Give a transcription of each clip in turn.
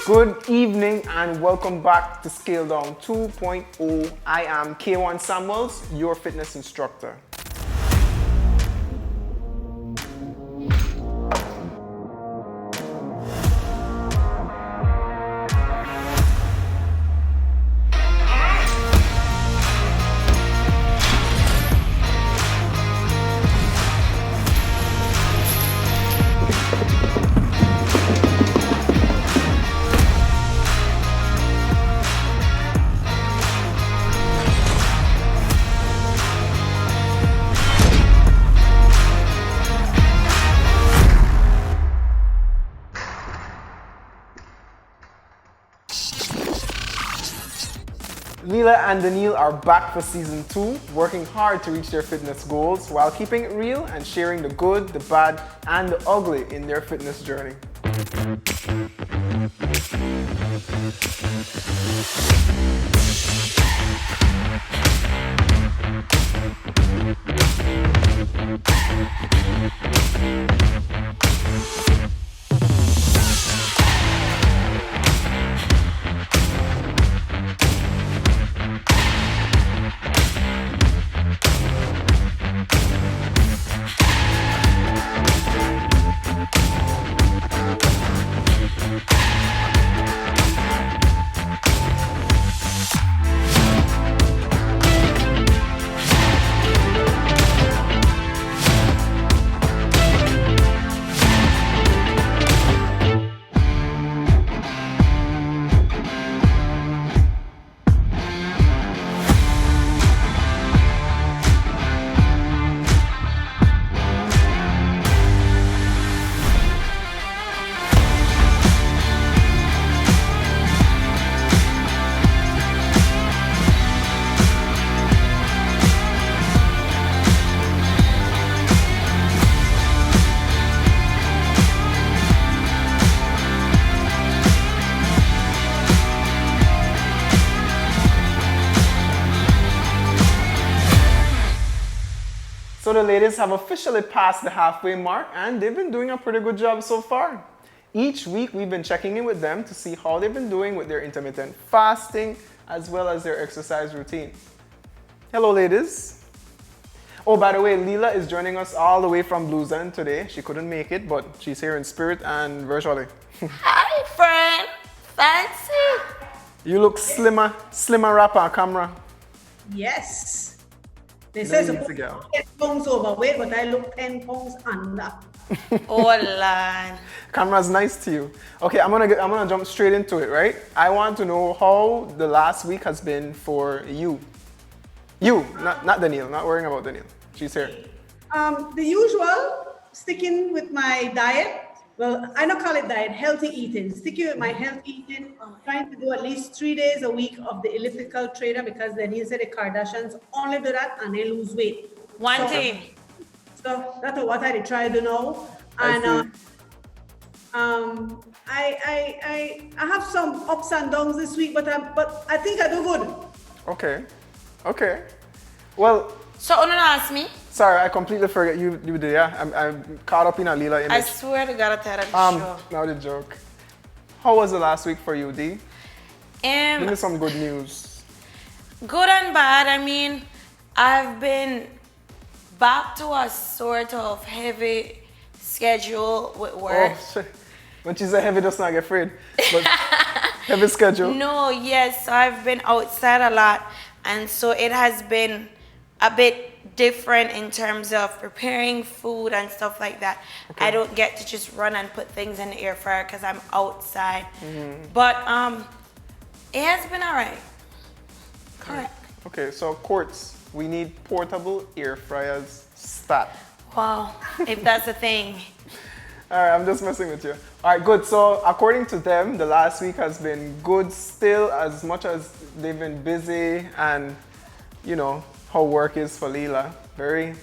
Good evening and welcome back to Scale Down 2.0. I am K1 Samuels, your fitness instructor. Leila and Denielle are back for season 2, working hard to reach their fitness goals while keeping it real and sharing the good, the bad, and the ugly in their fitness journey. So the ladies have officially passed the halfway mark and they've been doing a pretty good job so far. Each week we've been checking in with them to see how they've been doing with their intermittent fasting as well as their exercise routine. Hello ladies. Oh, by the way, Leila is joining us all the way from Bluesden today. She couldn't make it, but she's here in spirit and virtually. Hi friend, fancy. You look slimmer wrap on camera. Yes. They say There you supposed go. to 10 pounds overweight, but I look 10 pounds under. Oh Lord. Camera's nice to you. Okay, I'm gonna jump straight into it, right? I want to know how the last week has been for you. You, not Denielle, not worrying about Denielle. She's here. The usual, sticking with my diet. Well, I don't call it diet, healthy eating. Sticking with my healthy eating, trying to do at least 3 days a week of the elliptical trainer because then he said the Kardashians only do that and they lose weight. One team. So that's what I try to know. And I have some ups and downs this week, but I think I do good. Okay. Well, So don't ask me. sorry, I completely forgot you did, yeah? I'm caught up in a Leila image. I swear to God, I tell you the show. Now the joke. How was the last week for you, D? Give me some good news. Good and bad. I mean, I've been back to a sort of heavy schedule with work. Oh, shit. When she said heavy, does not get afraid. But heavy schedule. No, yes, so I've been outside a lot, and so it has been a bit different in terms of preparing food and stuff like that. Okay. I don't get to just run and put things in the air fryer because I'm outside. But it has been all right. Correct. Okay, so Quartz, we need portable air fryers stat. Wow, if that's a thing. All right, I'm just messing with you. All right, good. So according to them, the last week has been good still, as much as they've been busy and, you know, how work is for Leila. Very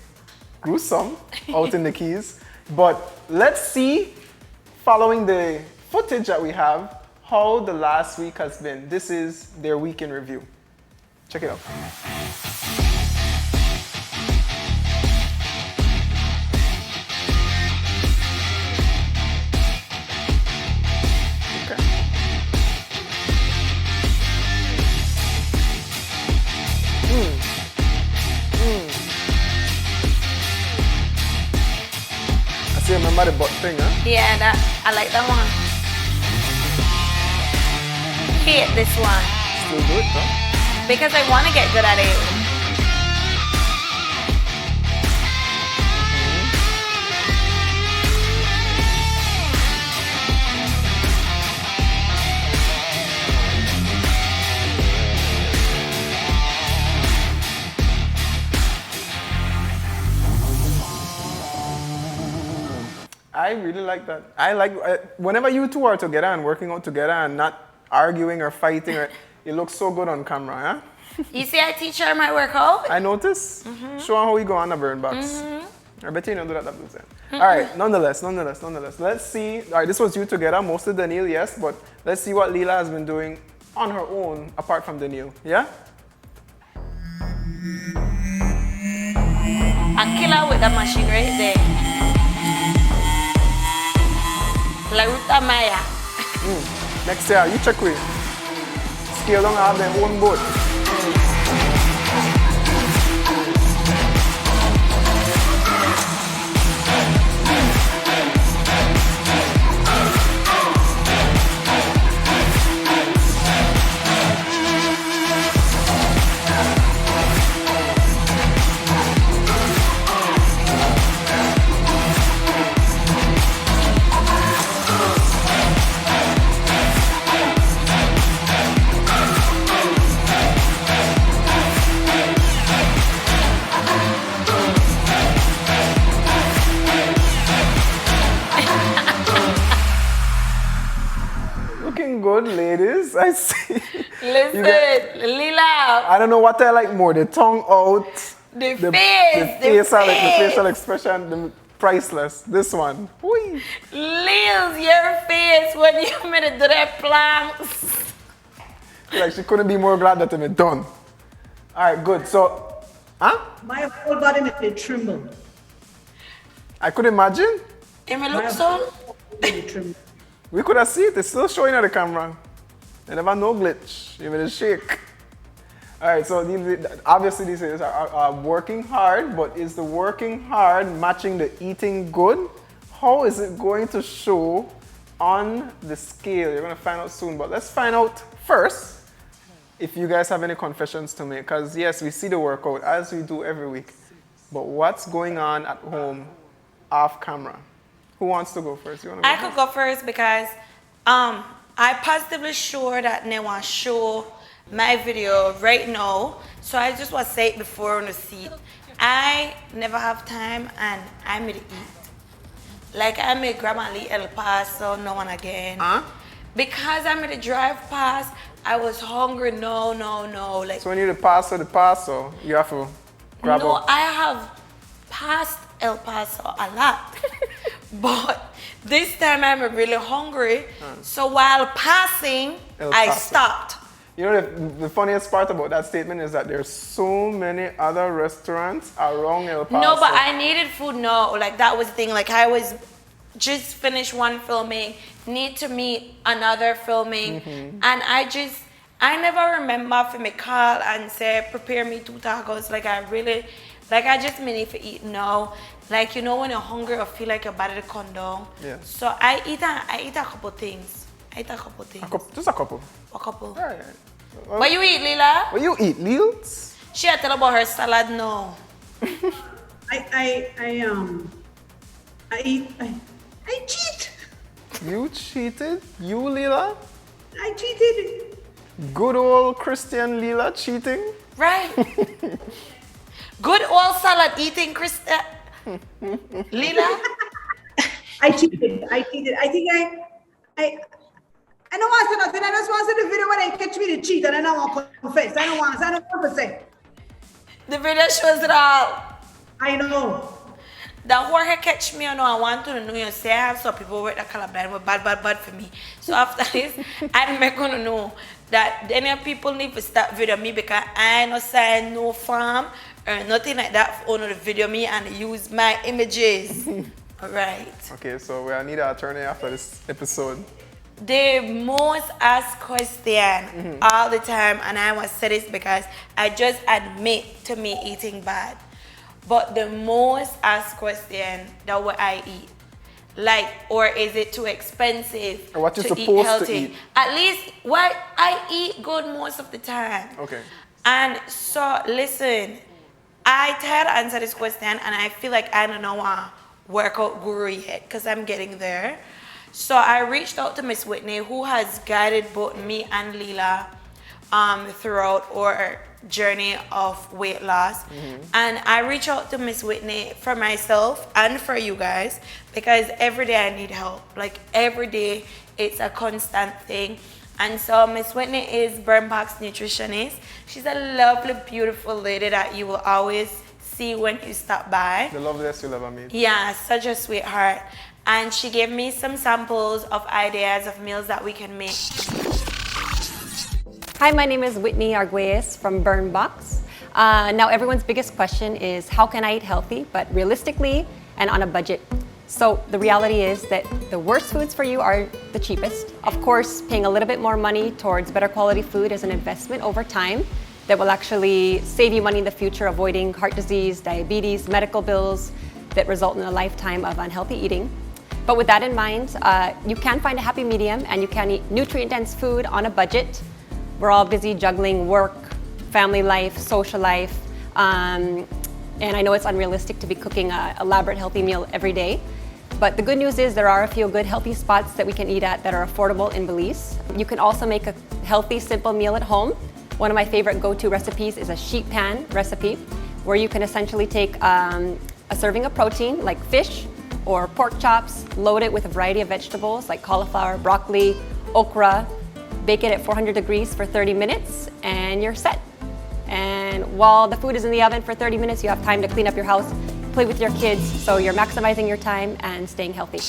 gruesome out in the Keys. But let's see, following the footage that we have, how the last week has been. This is their week in review. Check it out. Okay. See, remember the butt thing, huh? Yeah, I like that one. Hate this one. Still do it, huh? Because I want to get good at it. I really like that. I like whenever you two are together and working out together and not arguing or fighting, it looks so good on camera, huh? You see, I teach her my workout. I notice. Show her how we go on the burn box. I bet you don't do that blue time. All right, nonetheless. Let's see. All right, this was you together, mostly Denielle, yes, but let's see what Leila has been doing on her own, apart from Denielle, yeah? I kill her with that machine right there. La Ruta Maya. Next year, you check with. Scale down have their own boat. Looking good, ladies. I see. Listen, Leila. I don't know what I like more, the tongue out, The the face. facial expression, the priceless. This one. Whee. Lils, your face when you made it do that planks. Like she couldn't be more glad that it been done. All right, good. So, huh? My whole body made it tremble. I could imagine. It may look so. Made it tremble. We could have seen it. It's still showing on the camera. There never no glitch. Even a shake. All right, so obviously these are working hard, but is the working hard matching the eating good? How is it going to show on the scale? You're going to find out soon, but let's find out first if you guys have any confessions to make. Because yes, we see the workout as we do every week, but what's going on at home off camera? Who wants to go first? You want to go I could go first because I positively sure that they want to show my video right now. So I just want to say it before on the seat. I never have time and I may eat. Like I may grab and leave El Paso, no one again. Huh? Because I made a drive past, I was hungry, no. Like, So when you the paso, you have to grab no, up. I have passed El Paso a lot. But this time I'm really hungry. So while passing, El I Paso. stopped. You know, the funniest part about that statement is that there's so many other restaurants around El Paso. No, but I needed food. No, like that was the thing. Like I was just finished one filming, need to meet another filming. And I never remember for me call and say, prepare me 2 tacos. Like I just need to eat now. Like, you know, when you're hungry or feel like your body to come down. Yeah. So I eat a couple things. Just a couple. A couple. All right. What you eat, Leila? What you eat, Lils? She had tell about her salad now. I cheat. You cheated? You, Leila? I cheated. Good old Christian Leila cheating? Right. Good old salad eating, Krista. Leila? I cheated. I think I don't want to say nothing. I just want to see the video when they catch me to cheat and I don't want to confess. I don't want to say. The video shows it all. I know. The Jorge catch me, I want to know you say I have some people with that colorblind were bad for me. So after this, I'm not gonna know that any people need to start video me because I no sign no farm or nothing like that for the video me and use my images. Alright. Okay, so we'll need an attorney after this episode. The most asked question all the time, and I want to say this because I just admit to me eating bad. But the most asked question that what I eat. Like, or is it too expensive Or what you're to eat supposed to healthy? eat. At least what I eat good most of the time. Okay. And so listen, I tried to answer this question and I feel like I don't know a workout guru yet because I'm getting there. So I reached out to Miss Whitney, who has guided both me and Leila throughout our journey of weight loss. And I reached out to Miss Whitney for myself and for you guys because every day I need help. Like every day it's a constant thing. And so Miss Whitney is Burn Box nutritionist. She's a lovely, beautiful lady that you will always see when you stop by. The loveliest you'll ever meet. Yeah, such a sweetheart. And she gave me some samples of ideas of meals that we can make. Hi, my name is Whitney Arguelles from Burn Box. Now everyone's biggest question is how can I eat healthy, but realistically and on a budget? So the reality is that the worst foods for you are the cheapest. Of course, paying a little bit more money towards better quality food is an investment over time that will actually save you money in the future, avoiding heart disease, diabetes, medical bills that result in a lifetime of unhealthy eating. But with that in mind, you can find a happy medium and you can eat nutrient-dense food on a budget. We're all busy juggling work, family life, social life, and I know it's unrealistic to be cooking an elaborate healthy meal every day. But the good news is there are a few good healthy spots that we can eat at that are affordable in Belize. You can also make a healthy, simple meal at home. One of my favorite go-to recipes is a sheet pan recipe, where you can essentially take a serving of protein like fish or pork chops, load it with a variety of vegetables like cauliflower, broccoli, okra, bake it at 400 degrees for 30 minutes, and you're set. And while the food is in the oven for 30 minutes, you have time to clean up your house, play with your kids, so you're maximizing your time and staying healthy.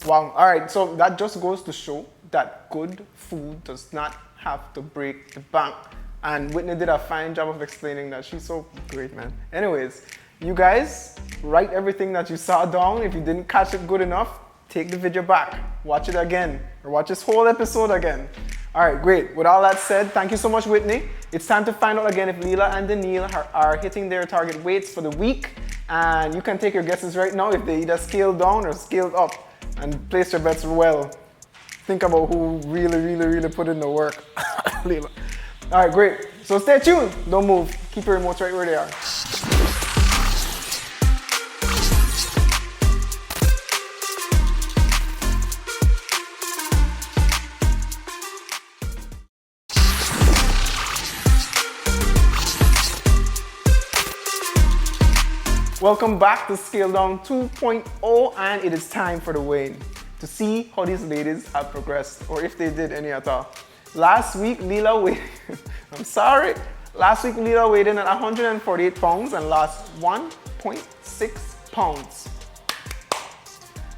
Wow. All right. So that just goes to show that good food does not have to break the bank. And Whitney did a fine job of explaining that. She's so great, man. Anyways, you guys, write everything that you saw down. If you didn't catch it good enough, take the video back, watch it again, or watch this whole episode again. All right, great. With all that said, thank you so much, Whitney. It's time to find out again if Leila and Denielle are hitting their target weights for the week. And you can take your guesses right now if they either scaled down or scaled up, and place your bets well. Think about who really put in the work. Leila. All right, great. So stay tuned. Don't move. Keep your remotes right where they are. Welcome back to Scale Down 2.0, and it is time for the weigh-in to see how these ladies have progressed, or if they did any at all. Last week, Leila weighed, Last week, Leila weighed in at 148 pounds and lost 1.6 pounds.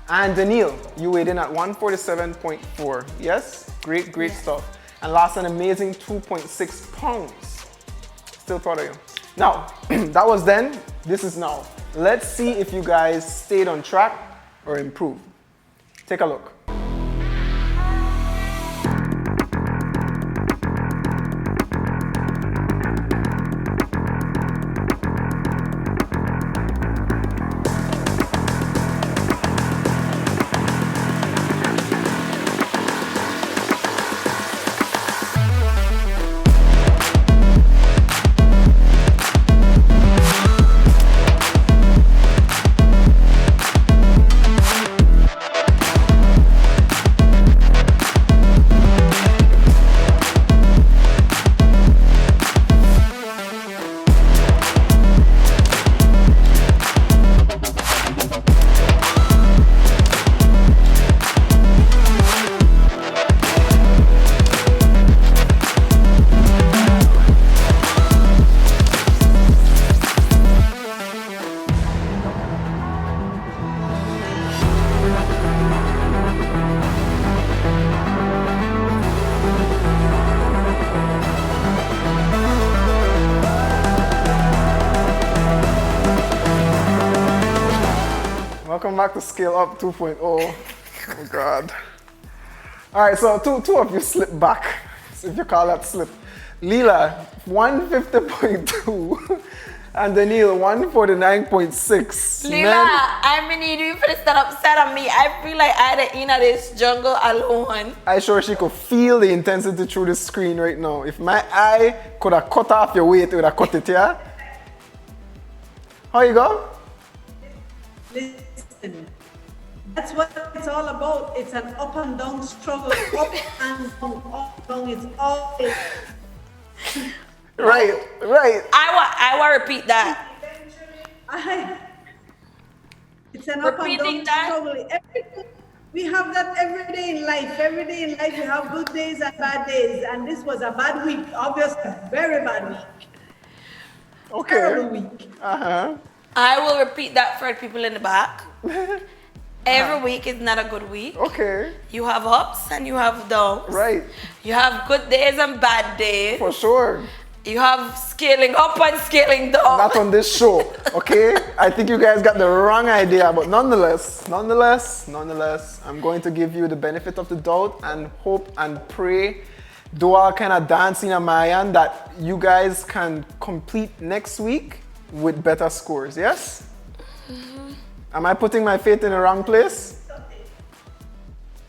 And Denielle, you weighed in at 147.4. Yes, great stuff. And lost an amazing 2.6 pounds. Still proud of you. Now, that was then, this is now. Let's see if you guys stayed on track or improved. Take a look. Welcome back to Scale Up 2.0. Oh God. All right, so two of you slipped back, if you call that slip. Leila, 150.2, And Denielle, 149.6. Leila, I mean, you for to stand upset on me. I feel like I had in this jungle alone. I sure she could feel the intensity through the screen right now. If my eye could have cut off your weight, it would have cut it, yeah? How you go? Listen, that's what it's all about. It's an up and down struggle. Up and down, up and down. It's always. Right. I want to repeat that. It's an up and Repeating down that? struggle. We have that every day in life. Every day in life, we have good days and bad days. And this was a bad week, obviously, very bad week. Okay. Terrible week. I will repeat that for the people in the back. Every week is not a good week. Okay. You have ups and you have downs. Right. You have good days and bad days. For sure. You have scaling up and scaling down. Not on this show, okay? I think you guys got the wrong idea, but nonetheless, I'm going to give you the benefit of the doubt and hope and pray, do all kind of dancing on my end that you guys can complete next week with better scores, yes? Am I putting my faith in the wrong place?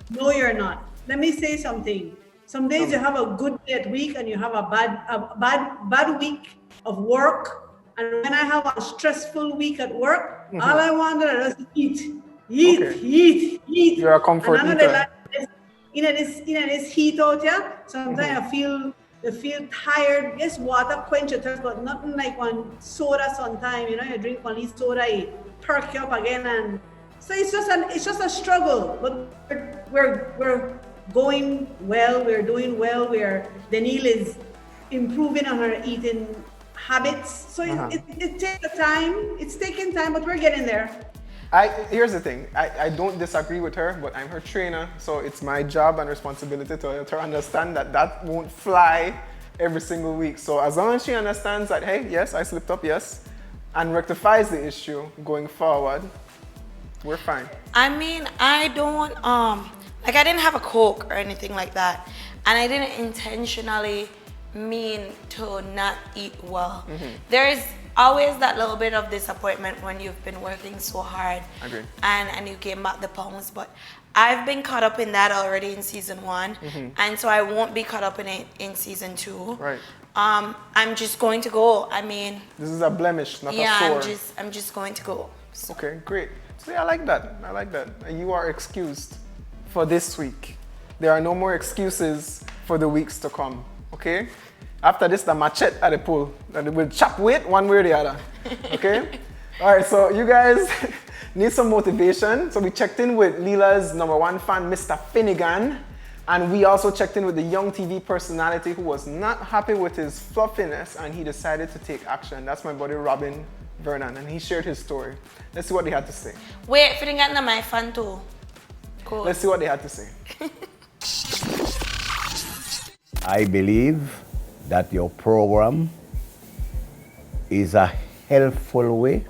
No, you're not. Let me say something. Some days you have a good day at week and you have a bad week of work. And when I have a stressful week at work, all I want is to eat. Eat. You're a comfort eater. In this heat out here, sometimes I feel tired. Yes, water quench your thirst, but nothing like one soda sometime. You know, you drink one soda, you perk you up again, and so it's just a struggle. But we're going well. We're doing well. Denielle is improving on her eating habits. So it takes time. It's taking time, but we're getting there. Here's the thing. I don't disagree with her, but I'm her trainer, so it's my job and responsibility to help her understand that won't fly every single week. So as long as she understands that, hey, yes, I slipped up, yes, and rectifies the issue going forward, we're fine. I mean, I don't like I didn't have a Coke or anything like that, and I didn't intentionally mean to not eat well. There's always that little bit of disappointment when you've been working so hard. Agreed. And you gain back the pounds, but I've been caught up in that already in season 1, and so I won't be caught up in it in season 2. Right. I'm just going to go. I mean, this is a blemish, not a sore. I'm just going to go. So. Okay, great. So yeah, I like that. You are excused for this week. There are no more excuses for the weeks to come. Okay? After this, the machete at the pool. And we'll chop weight one way or the other. Okay? All right, so you guys need some motivation. So we checked in with Leila's #1 fan, Mr. Finnegan. And we also checked in with the young TV personality who was not happy with his fluffiness and he decided to take action. That's my buddy Robin Vernon, and he shared his story. Let's see what they had to say. Wait, Finnegan, my fan too. Cool. Let's see what they had to say. I believe that your program is a helpful way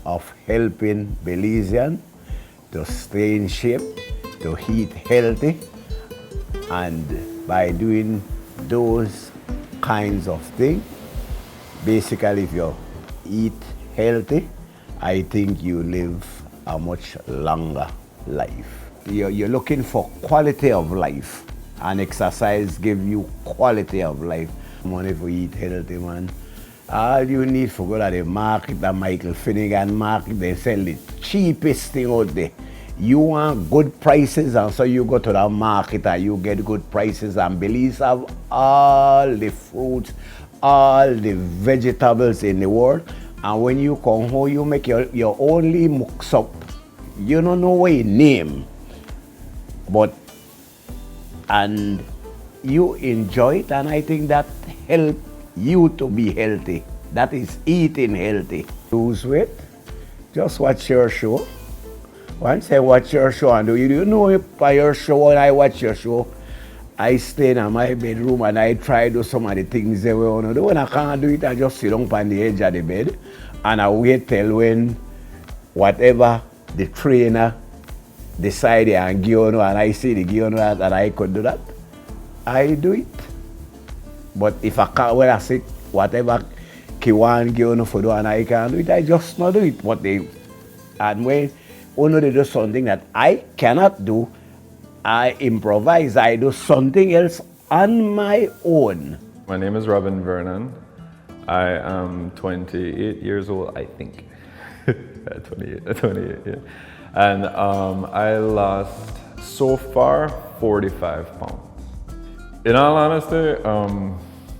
of helping Belizean to stay in shape, to eat healthy, and by doing those kinds of things, basically if you eat healthy, I think you live a much longer life. You're looking for quality of life, and exercise gives you quality of life. Man, if you eat healthy, man, all you need for go to the market, the Michael Finnegan market, they sell the cheapest thing out there. You want good prices, and so you go to the market and you get good prices, and Belize have all the fruits, all the vegetables in the world, and when you come home, you make your only mix up. You don't know what you name, and you enjoy it, and I think that help you to be healthy. That is eating healthy. Lose weight, just watch your show. Once I watch your show, and you know by your show, when I watch your show, I stay in my bedroom and I try to do some of the things that we want to do. When I can't do it, I just sit down on the edge of the bed and I wait till when whatever the trainer decide and give on, and I see the give on that and I could do that, I do it. But if I can't, when I say whatever Kiwan give no food and I can do it, I just not do it what they and when they do something that I cannot do, I improvise, I do something else on my own. My name is Robin Vernon. I am 28 years old, I think. 28, yeah. And I lost so far 45 pounds. In all honesty,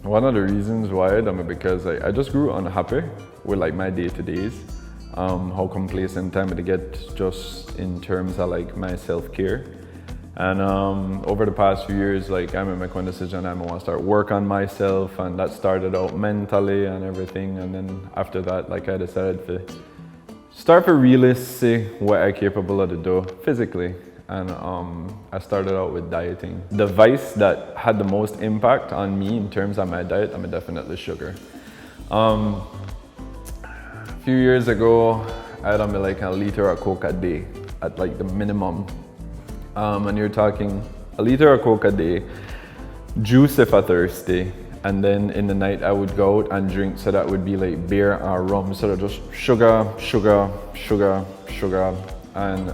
one of the reasons why, because I just grew unhappy with like my day-to-days, how complacent I'm to get just in terms of like my self-care. And over the past few years, like I made my own decision, I want to start work on myself, and that started out mentally and everything. And then after that, like I decided to start to really see what I'm capable of to do physically. And I started out with dieting. The vice that had the most impact on me in terms of my diet, definitely sugar. A few years ago, I had like a liter of Coke a day at like the minimum. And you're talking a liter of Coke a day, juice if I'm thirsty, and then in the night I would go out and drink, so that would be like beer or rum, so that just sugar. And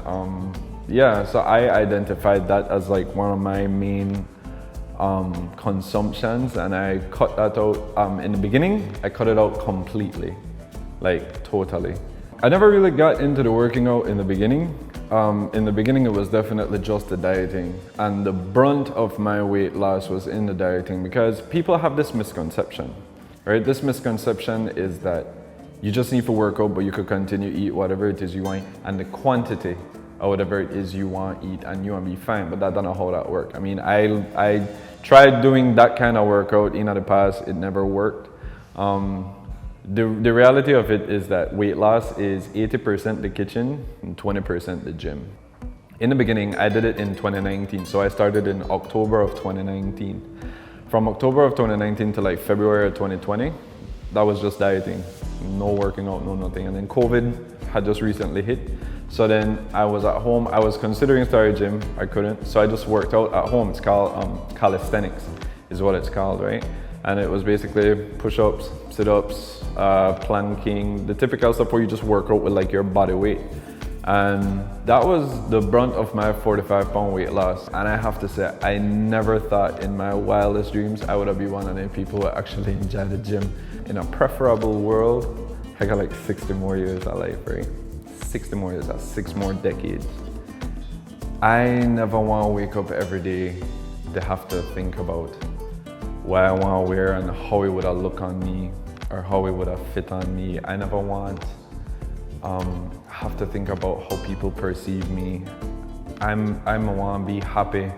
yeah, so I identified that as like one of my main consumptions, and I cut that out. In the beginning, I cut it out completely, like totally. I never really got into the working out in the beginning. In the beginning, it was definitely just the dieting, and the brunt of my weight loss was in the dieting, because people have this misconception, right? This misconception is that you just need to work out, but you could continue to eat whatever it is you want, and the quantity or whatever it is you want to eat, and you want to be fine. But that's not how that works. I mean, I tried doing that kind of workout in the past. It never worked. The reality of it is that weight loss is 80% the kitchen and 20% the gym. In the beginning, I did it in 2019. So I started in October of 2019. From October of 2019 to like February of 2020, that was just dieting. No working out, no nothing. And then COVID had just recently hit. So then I was at home. I was considering starting a gym. I couldn't. So I just worked out at home. It's called calisthenics is what it's called, right? And it was basically push-ups, sit-ups, planking, the typical stuff where you just work out with like your body weight. And that was the brunt of my 45-pound weight loss. And I have to say, I never thought in my wildest dreams I would be one of the people who actually enjoy the gym. In a preferable world, I got like 60 more years of life, right? 60 more years, that's 6 more decades. I never want to wake up every day to have to think about what I want to wear and how it would have look on me or how it would have fit on me. I never want have to think about how people perceive me. I want to be happy,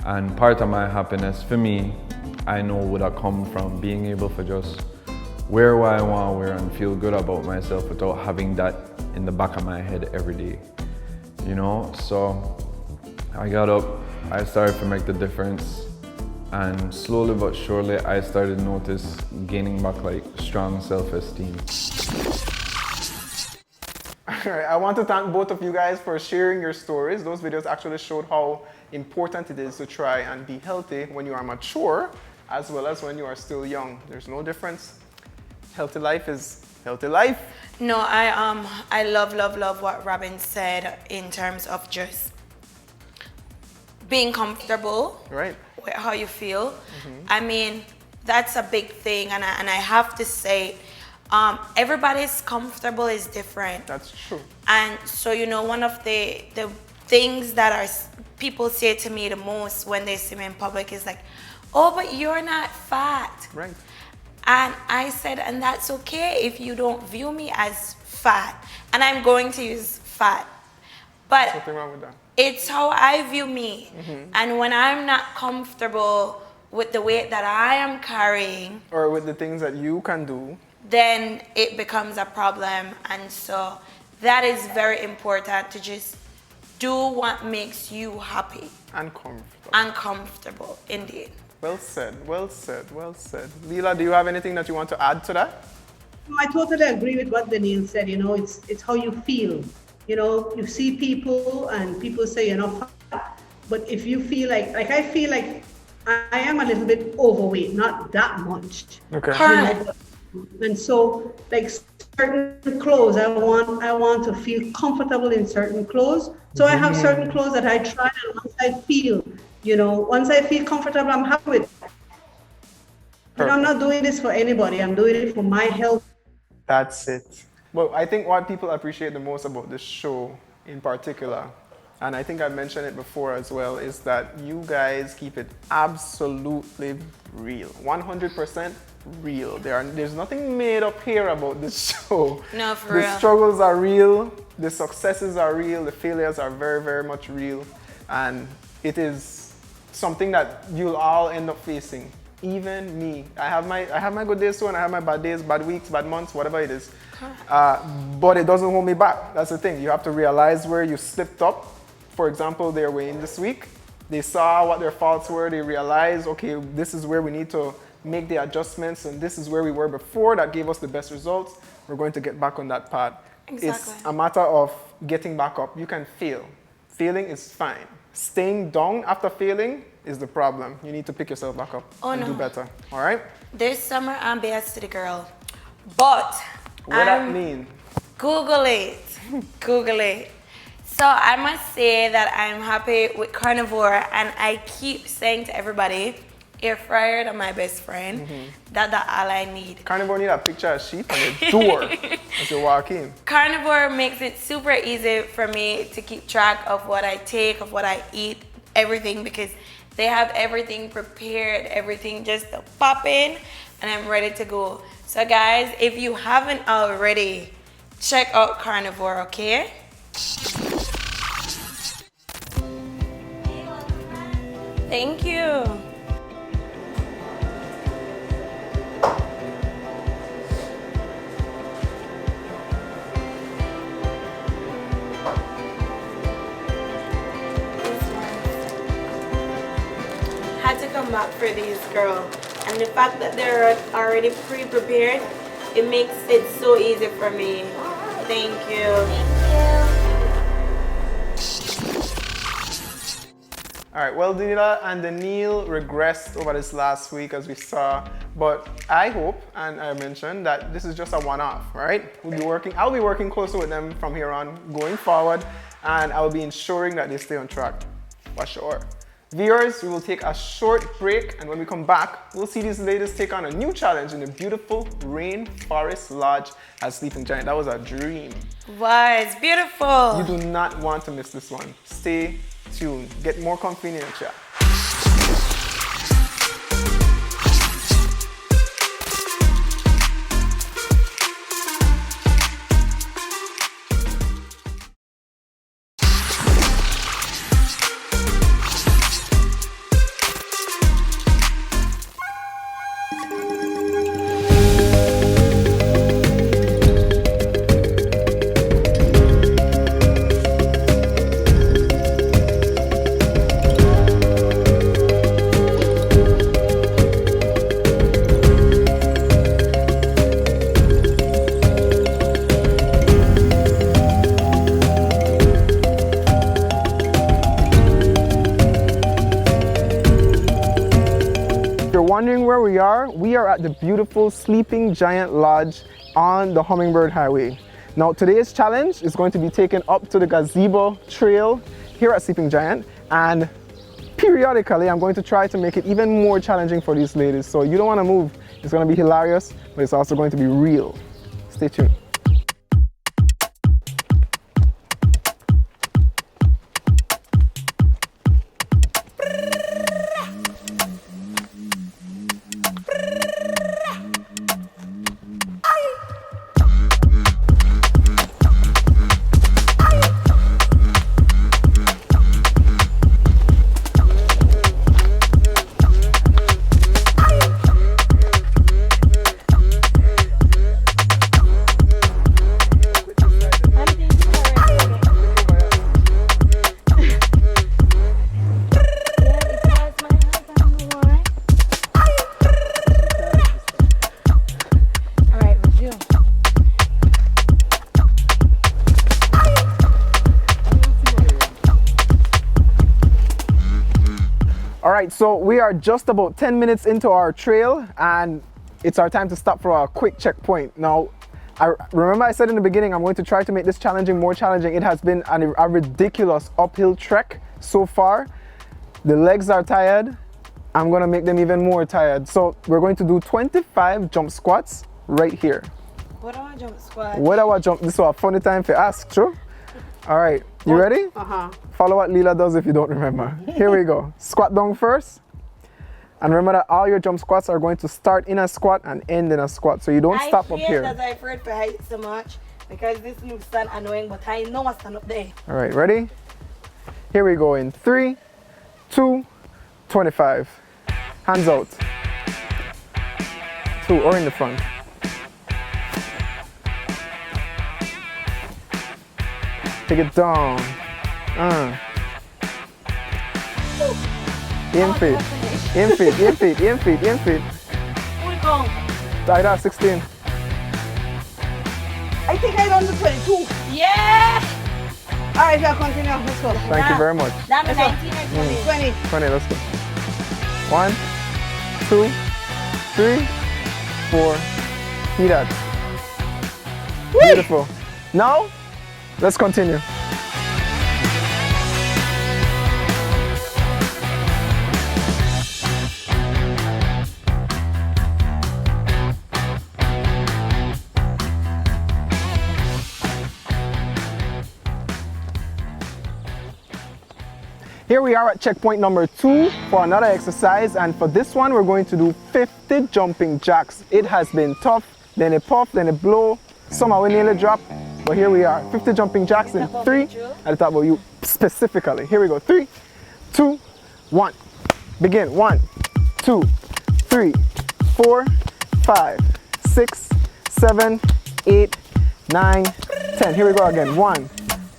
and part of my happiness for me, I know would have come from being able to just wear what I want to wear and feel good about myself without having that in the back of my head every day, you know? So I got up, I started to make the difference, and slowly but surely I started to notice gaining back like strong self-esteem. Alright, I want to thank both of you guys for sharing your stories. Those videos actually showed how important it is to try and be healthy when you are mature as well as when you are still young. There's no difference. Healthy life is healthy life. No, I love what Robin said in terms of just being comfortable, right, with how you feel. I mean, that's a big thing, and I have to say, everybody's comfortable is different. That's true. And so, you know, one of the things that people say to me the most when they see me in public is like, oh, but you're not fat. Right. And I said, and that's okay if you don't view me as fat. And I'm going to use fat. But there's nothing wrong with that. It's how I view me. And when I'm not comfortable with the weight that I am carrying, or with the things that you can do, then it becomes a problem. And so that is very important, to just do what makes you happy. And comfortable. And comfortable, indeed. Well said, well said, well said. Leila, do you have anything that you want to add to that? No, I totally agree with what Denielle said. You know, it's how you feel. You know, you see people and people say you're not fat, but if you feel like I feel like I am a little bit overweight, not that much. Okay. You know, And so, like certain clothes, I want to feel comfortable in certain clothes. So I have certain clothes that I try, and once I feel comfortable, I'm happy with it. I'm not doing this for anybody. I'm doing it for my health. That's it. Well, I think what people appreciate the most about this show in particular, and I think I mentioned it before as well, is that you guys keep it absolutely real. 100% real. There's nothing made up here about this show. No, for the real. struggles are real, the successes are real, the failures are very, very much real. And it is something that you'll all end up facing. Even me. I have my good days too, and I have my bad days, bad weeks, bad months, whatever it is. But it doesn't hold me back. That's the thing. You have to realize where you slipped up. For example, they're weighing this week. They saw what their faults were. They realized, okay, this is where we need to make the adjustments, and this is where we were before that gave us the best results. We're going to get back on that path. Exactly. It's a matter of getting back up. You can fail. Failing is fine. Staying down after failing is the problem. You need to pick yourself back up and do better. All right? This summer I'm City girl, but What does that mean? Google it. Google it. So I must say that I'm happy with carnivore, and I keep saying to everybody, air fryer, that's my best friend. That's all I need. Carnivore need a picture of sheep on the door as you walk in. Carnivore makes it super easy for me to keep track of what I take, of what I eat, everything, because they have everything prepared, everything just to pop in, and I'm ready to go. So guys, if you haven't already, check out Carnivore, okay? Thank you. Had to come back for these, girl. And the fact that they're already pre-prepared, it makes it so easy for me. Thank you. All right, well, Denielle and Denielle regressed over this last week, as we saw, but I hope, and I mentioned, that this is just a one-off, right? I'll be working closer with them from here on going forward, and I'll be ensuring that they stay on track, for sure. Viewers, we will take a short break, and when we come back, we'll see these ladies take on a new challenge in the beautiful Rainforest Lodge at Sleeping Giant. That was a dream. Was beautiful. You do not want to miss this one. Stay tuned. Get more comfy in your chair. Wondering where we are at the beautiful Sleeping Giant Lodge on the Hummingbird Highway. Now today's challenge is going to be taken up to the gazebo trail here at Sleeping Giant, and periodically I'm going to try to make it even more challenging for these ladies. So you don't want to move. It's going to be hilarious, but it's also going to be real. Stay tuned. All right, so we are just about 10 minutes into our trail, and it's our time to stop for a quick checkpoint. Now, remember I said in the beginning, I'm going to try to make this more challenging. It has been a ridiculous uphill trek so far. The legs are tired. I'm gonna make them even more tired. So we're going to do 25 jump squats right here. What do I jump squat? What do I jump? This is a funny time to ask, true? All right, you ready? Follow what Leila does if you don't remember. Here we go. Squat down first. And remember that all your jump squats are going to start in a squat and end in a squat. So you don't stop up here. I hate that I've heard for height so much because this looks so annoying, but I know I stand up there. All right, ready? Here we go in 3, 2, 25. Hands out. 2 or in the front. Take it down. In feet. In feet, in feet, in feet, in feet. Full count. That's 16. I think I done the 22. Yeah! All right, we'll continue. Let's go. Thank you very much. That was 19 or 20. 20. 20, let's go. 1, 2, 3, 4. See that. Beautiful. Now, let's continue. Here we are at checkpoint number 2 for another exercise, and for this one we're going to do 50 jumping jacks. It has been tough, then a puff, then a blow. Somehow we nearly dropped, but here we are. 50 jumping jacks in 3. At the top of you specifically. Here we go. 3, 2, 1. Begin. 1, 2, 3, 4, 5, 6, 7, 8, 9, 10. Here we go again. 1,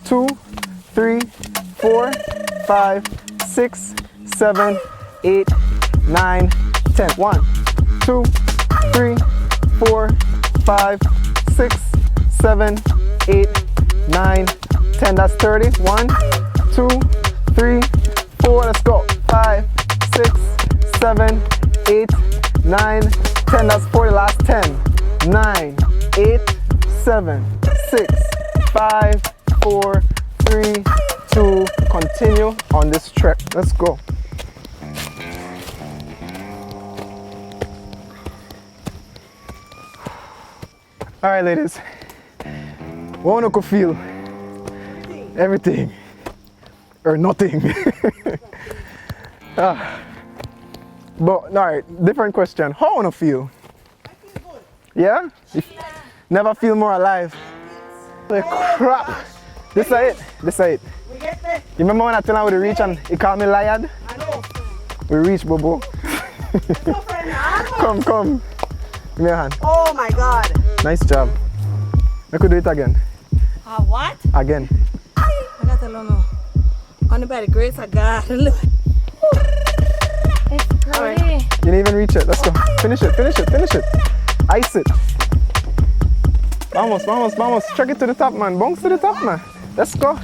2, 3, 4, 5, 6, 7, 8, 9, 10. 1, 2, 3, 4, 5, 6, 7, 8, 9, 10. That's 30. 1, 2, 3, 4. Let's go. 5, 6, 7, 8, 9, 10. That's 40. Last 10. 9, 8, 7, 6, 5, 4, 3, 2. Continue on this trek. Let's go. All right, ladies. What want to feel? Everything. Or nothing. But, all right, different question. How want to feel? I feel good. Yeah? Never feel more alive. Holy crap. This is it. This is it. We get there. You remember when I tell him we reach and he called me liad? I know. We reach, Bobo. Let's go for an hour. Come. Give me a hand. Oh my God. Nice job. I could do it again. What? Again. I got to know. Only by the grace of God. Look. It's pretty. You didn't even reach it. Let's go. Finish it. Ice it. Vamos. Check it to the top, man. Bounce to the top, man. Let's go.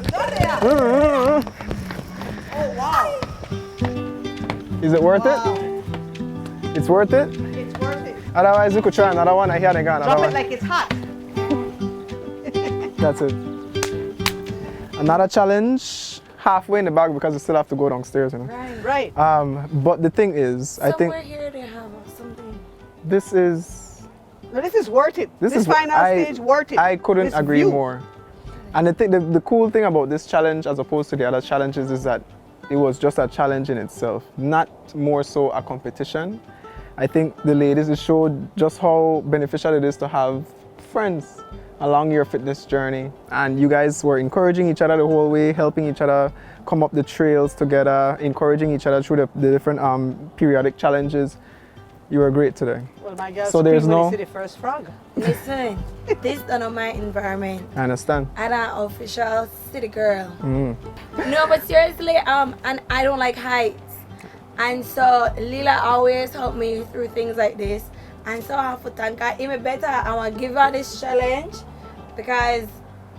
Oh wow. Is it worth it? It's worth it? It's worth it. Otherwise, you could try another one. I hear they gone. Drop it like it's hot. That's it. Another challenge halfway in the bag because we still have to go downstairs, you know. Right. But the thing is, I think Somewhere here they have something. this is No, this is worth it. This final stage worth it. I couldn't This agree view. more. And the cool thing about this challenge as opposed to the other challenges is that it was just a challenge in itself, not more so a competition. I think the ladies showed just how beneficial it is to have friends along your fitness journey. And you guys were encouraging each other the whole way, helping each other come up the trails together, encouraging each other through the different periodic challenges. You were great today. Well, my girl, So there's no- see the first frog. Listen, this is not my environment. I understand. I'm an official city girl. No, but seriously, and I don't like heights. And so Leila always helped me through things like this. And so I have to thank her. Even better, I want to give her this challenge because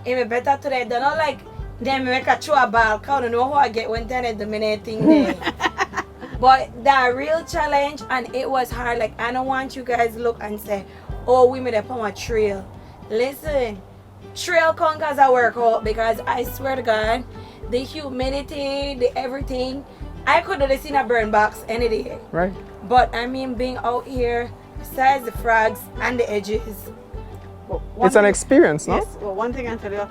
even better today. They're not like them make a throw a ball. I don't know how I get when they're dominating there. But that real challenge, and it was hard. Like, I don't want you guys to look and say, oh, we made up on a trail. Listen, trail count as a workout, because I swear to God, the humidity, the everything, I could have seen a burn box any day. Right. But I mean, being out here, besides the frogs and the edges, It's an experience, no? Yes. Well, one thing I tell you,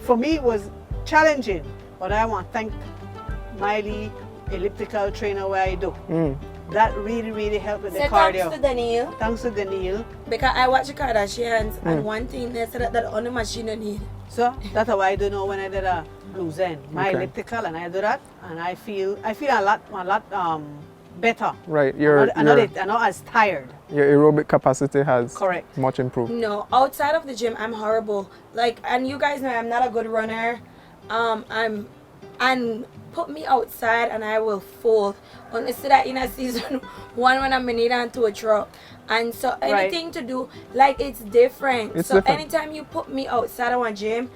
for me it was challenging, but I want to thank Miley, elliptical trainer where I do. That really, really helped with the cardio. thanks to Denielle, Thanks to Denielle. because I watch the Kardashians, and one thing they said that on the machine you need. So that's how I do know when I did a loose end. My Okay. elliptical, and I do that, and I feel a lot better. Right. I'm not as tired. Your aerobic capacity has Correct. much improved. No, outside of the gym, I'm horrible. Like, and you guys know I'm not a good runner. And put me outside and I will fold. Honestly, that in a season one when I'm in it onto a truck. And so anything to do, like, it's different. It's so different. anytime you put me outside of a gym,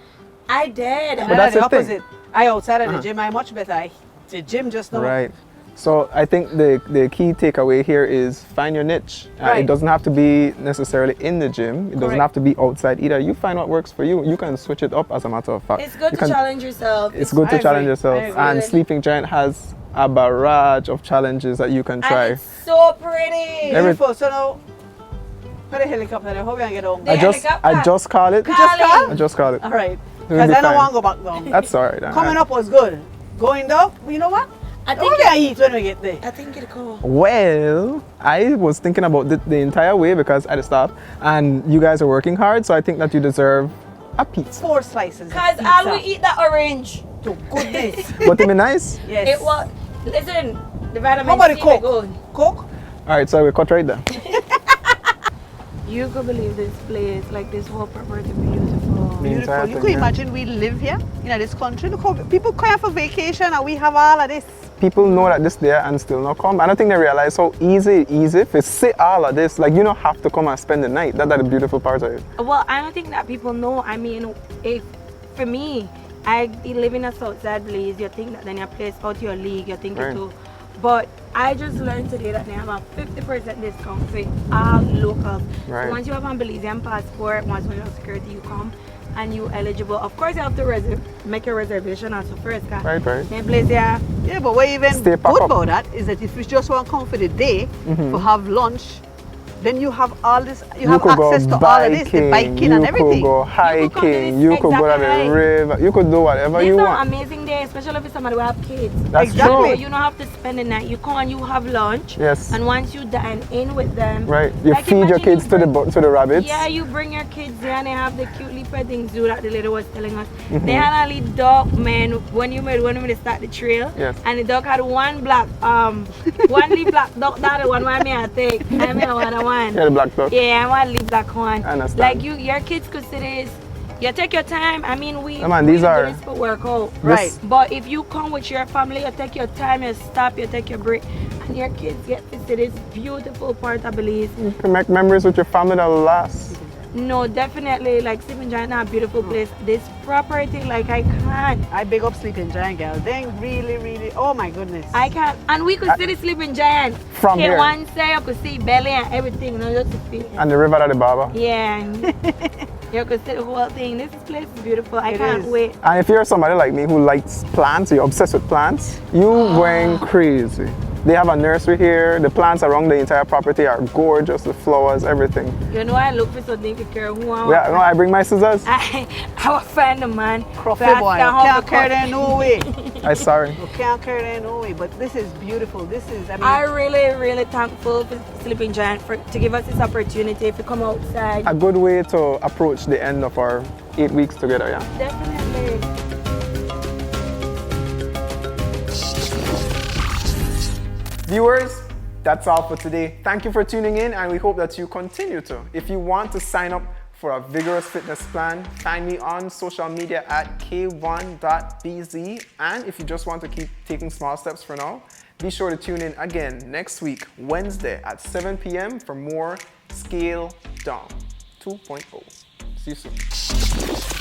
I did. But that's the the thing. opposite. I outside of the gym, I'm much better. The gym just don't. Right. So I think the key takeaway here is find your niche. Right. It doesn't have to be necessarily in the gym. It doesn't Correct. have to be outside either. You find what works for you. You can switch it up, as a matter of fact. It's good You to can- challenge yourself. It's good I to challenge agree. yourself. I agree. And Sleeping Giant has a barrage of challenges that you can try. And it's so pretty. Every- Beautiful. So now, put a helicopter there. How we gonna get home? The I just helicopter. call it. You just call it? I just call it. All right. We'll Because be I don't fine. want to go back down. That's all right. Coming up was good. Going down, you know what? I What think we gonna eat when we get there? I think it'll go. Well, I was thinking about the entire way because I had to stop, and you guys are working hard, so I think that you deserve a pizza. 4 slices. of Because pizza. I will eat the orange. To goodness. But it be nice. Yes. It was, listen, the vitamin How about the C Coke? were good. Coke? All right, so we cut right there. You could believe this place, like this whole property, beautiful. The entire Beautiful. You thing, could yeah. imagine we live here in this country. Look how people come here for vacation and we have all of this. People know that this there and still not come. I don't think they realize how easy if they see all of this. Like, you don't have to come and spend the night. That's the beautiful part of it. Well, I don't think that people know. I mean, if for me, I live in a Southside place, you think that then you place out your league, you think Right. it too. But I just learned today that they have a 50% discount for all locals. Right. So once you have a Belizean passport, once you have security, you come and you eligible. Of course, you have to make a reservation also first. Right. Then place there. Yeah, but what even Stay good pack up. about that is that if you just want to come for the day to have lunch, then you have all this, you have could go access to all of this, the biking and everything. You could go You could come to hiking. this You could go to exact the hike. river. You could do whatever This you is an want. amazing day, especially if it's somebody who have kids. That's Exactly. So true. you don't have to spend the night. You come and you have lunch. Yes. And once you dine in with them, Right. You like, feed your imagine kids you to the bring- to the rabbits. Yeah, you bring your kids there and they have the cutely petting zoo that the lady was telling us. Mm-hmm. They had a little dog, man, when we start the trail. Yes. And the dog had one black, one little black dog, that the one why me I take. I mean, I want one. Yeah, the black dog. Yeah, I want little black one. I understand. Like your kids could see this. You take your time. I mean, we Yeah, man, these do are- this for workout. Right. But if you come with your family, you take your time, you stop, you take your break, and your kids get to see this beautiful part of Belize. You can make memories with your family that will last. No, definitely, like Sleeping Giant, a beautiful place. This property, like I can't. I big up Sleeping Giant, girl. They really, really, oh my goodness. I can't. And we could see the Sleeping Giant. From here. here. One side, you could see belly and everything, not just the feet. And the river at the Baba. Yeah. You could see the whole thing. This place is beautiful. I It can't is. wait. And if you're somebody like me who likes plants, you're obsessed with plants, you going crazy. They have a nursery here. The plants around the entire property are gorgeous. The flowers, everything. You know, I look for something to care who I Yeah, no, I bring my scissors. I will find a man. Crawford fast boy, and you how can't to carry cut. them no way. I'm sorry. You can't carry them no way. But this is beautiful. This is, I mean, I'm really, really thankful for Sleeping Giant to give us this opportunity to come outside. A good way to approach the end of our 8 weeks together, yeah. Definitely. Viewers, that's all for today. Thank you for tuning in, and we hope that you continue to. If you want to sign up for a vigorous fitness plan, find me on social media at k1.bz. And if you just want to keep taking small steps for now, be sure to tune in again next week, Wednesday at 7 p.m. for more Scale Down 2.0. See you soon.